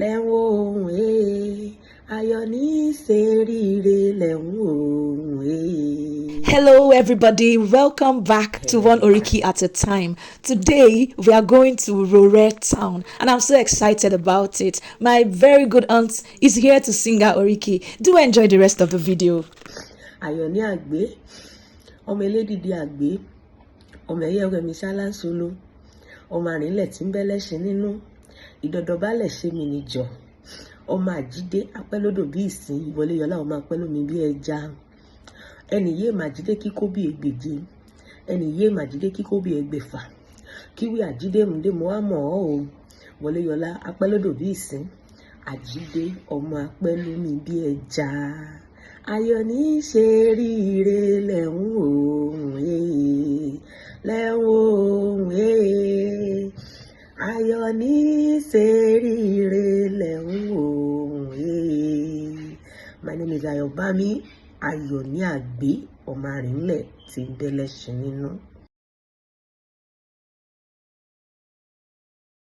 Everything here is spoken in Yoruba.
lẹ́wọ̀n ayọ̀ ní ṣeríire lẹ́wọ̀n. Hello everybody, welcome back to One Oriki at a Time. Today we are going to Rore town and I'm so excited about it. My very good aunt is here to sing our Oriki. Do enjoy the rest of the video. Ayọ̀ ní àgbé, ọmọ elédìdí àgbé, ọmọ ẹyẹ wẹmi ṣáláńsolo, ọmọ àrìnlẹ̀ tí ń bẹ́lẹ̀ ṣe nínú, ìdọ̀dọ̀bálẹ̀ ṣe mi níjọ, ọmọ àjídé apẹ́lódò bí ìsìn ìwọlé yọlá ọmọ apẹ́lómi bí ẹja, ẹni yé màjídé kíkó bí ẹgbèje, ẹni yé màjídé kíkó bí ẹgbẹ̀fà, kíwí àjídé múdé mo á mọ̀ ọ́ o, wọlé yọlá apẹ́lódò bí ìsìn, àjídé ọmọ apẹ́lómi bí ẹja. Ayọ̀ ní ṣeríire lẹ́wọ̀n ayọ̀ ní ṣeríire lẹ́wọ̀n. My name is Ayọ̀bámi Ayọ̀ ní àgbé, ọmọ àrìnlẹ̀ tí ń bẹ́lẹ̀ ṣe nínú.